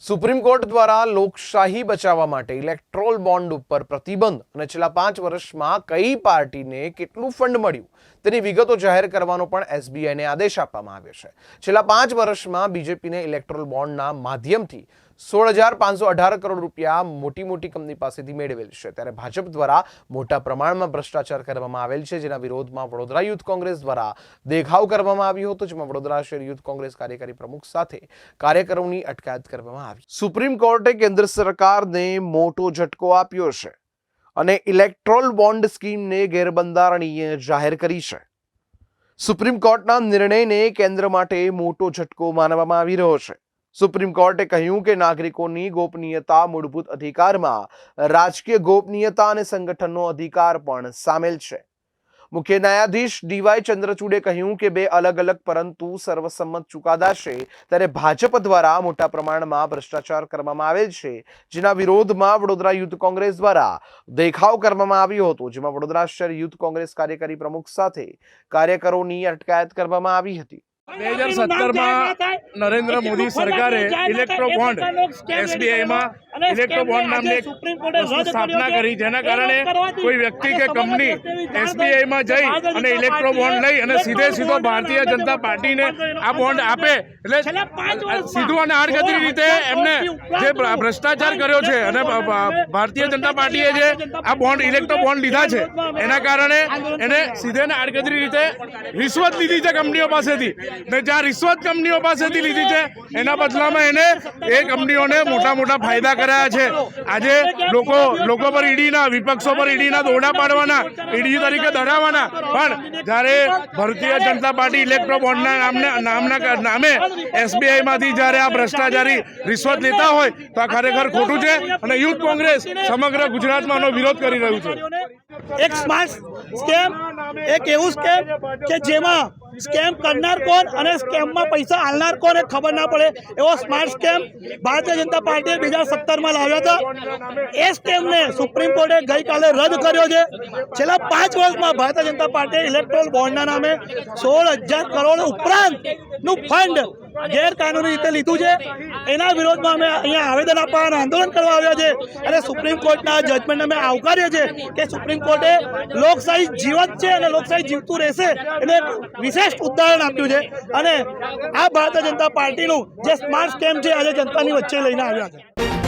Supreme court દ્વારા લોકશાહી બચાવવા માટે ઇલેક્ટ્રોલ બોન્ડ ઉપર પ્રતિબંધ અને છેલ્લા 5 વર્ષમાં કઈ પાર્ટીને કેટલું ફંડ મળ્યું તેની વિગતો જાહેર કરવાનો પણ એસબીઆઈને આદેશ આપવામાં આવ્યો છે। છેલ્લા 5 વર્ષમાં બીજેપીને ઇલેક્ટ્રોલ બોન્ડના માધ્યમથી 16,518 કરોડ રૂપિયા મોટી કંપની પાસેથી મેળવેલ છે। ત્યારે ભાજપ દ્વારા મોટા પ્રમાણમાં ભ્રષ્ટાચાર કરવામાં આવેલ છે, જેના વિરોધમાં વડોદરા યુથ કોંગ્રેસ દ્વારા દેખાવ કરવામાં આવ્યો હતો, જેમાં વડોદરા શહેર યુથ કોંગ્રેસ કાર્યકારી પ્રમુખ સાથે કાર્યકરોની અટકાયત કરવામાં આવી। સુપ્રીમ કોર્ટે કેન્દ્ર સરકારને મોટો ઝટકો આપ્યો છે અને ઇલેક્ટ્રોલ બોન્ડ સ્કીમને ગેરબંધારણીય જાહેર કરી છે। સુપ્રીમ કોર્ટના નિર્ણયને કેન્દ્ર માટે મોટો ઝટકો માનવામાં આવી રહ્યો છે। સુપ્રીમ કોર્ટે કહ્યું કે નાગરિકોની ગોપનીયતા મૂળભૂત અધિકારમાં રાજકીય ગોપનીયતા અને સંગઠનનો અધિકાર પણ સામેલ છે। મુખ્ય ન્યાયાધીશ ડીવાય ચંદ્રચૂડે કહ્યું કે બે અલગ પરંતુ સર્વસંમત ચુકાદા છે, ત્યારે ભાજપ દ્વારા મોટા પ્રમાણમાં ભ્રષ્ટાચાર કરવામાં આવેલ છે, જેના વિરોધમાં વડોદરા યુથ કોંગ્રેસ દ્વારા દેખાવ કરવામાં આવ્યો હતો, જેમાં વડોદરા શહેર યુથ કોંગ્રેસ કાર્યકારી પ્રમુખ સાથે કાર્યકરોની અટકાયત કરવામાં આવી હતી। 2017 માં નરેન્દ્ર મોદી સરકારે ઇલેક્ટ્રો બોન્ડ એસબીઆઈમાં ઇલેક્ટ્રો બોન્ડ નામની સ્થાપના કરી, જેના કારણે કોઈ વ્યક્તિ કે કંપની એસબીઆઈમાં જઈ અને ઇલેક્ટ્રો બોન્ડ લઈ અને સીધો ભારતીય જનતા પાર્ટીને આ બોન્ડ આપે, એટલે સીધું અને આડકતરી રીતે એમને જે ભ્રષ્ટાચાર કર્યો છે અને ભારતીય જનતા પાર્ટીએ જે આ બોન્ડ ઇલેક્ટ્રો બોન્ડ લીધા છે, એના કારણે એને સીધે અને આડકતરી રીતે રિશ્વત લીધી છે કંપનીઓ પાસેથી, ને જ્યાં રિશ્વત કંપનીઓ પાસેથી લીધી છે એના બદલામાં એને એ કંપનીઓને મોટા ફાયદા કરાયા છે। આજે લોકો પર ઈડીના, વિપક્ષો પર ઈડીના દોરડા પાડવાના, ઈડી તરીકે દડાવવાના, પણ જ્યારે ભારતીય જનતા પાર્ટી ઇલેક્ટ્રો બોન્ડના નામે એસબીઆઈમાંથી જ્યારે આ ભ્રષ્ટાચારી રિશ્વત લેતા હોય તો આ ખરેખર ખોટું છે અને યુથ કોંગ્રેસ સમગ્ર ગુજરાતમાં આનો વિરોધ કરી રહ્યું છે। એક સ્માર્ટ સ્કેમ, એક એવું સ્કેમ કે જેમાં સ્કેમ કરનાર કોણ અને સ્કેમમાં પૈસા આલનાર કોણ એ ખબર ના પડે, એવો સ્માર્ટ સ્કેમ ભારતીય જનતા પાર્ટીએ 2017માં લાવ્યો હતો। એ સ્કેમને સુપ્રીમ કોર્ટે ગઈકાલે રદ કર્યો છે। છેલ્લા 5 વર્ષમાં ભારતીય જનતા પાર્ટીએ ઇલેક્ટ્રોલ બોન્ડના નામે 16,000 કરોડ ઉપરાંતનું ફંડ ગેરકાનૂની રીતે લીધું છે। એના વિરોધમાં અમે અહીંયા આવેદન આપવા અને આંદોલન કરવા આવ્યા છે અને સુપ્રીમ કોર્ટના જજમેન્ટ અમે આવકારીએ છીએ કે સુપ્રીમ કોર્ટે લોકશાહી જીવંત છે અને લોકશાહી જીવતું રહેશે એને વિશેષ ઉદાહરણ આપ્યું છે અને આ ભારતીય જનતા પાર્ટીનું જે સ્માર્ટ સ્કેમ છે આજે જનતાની વચ્ચે લઈને આવ્યા છે।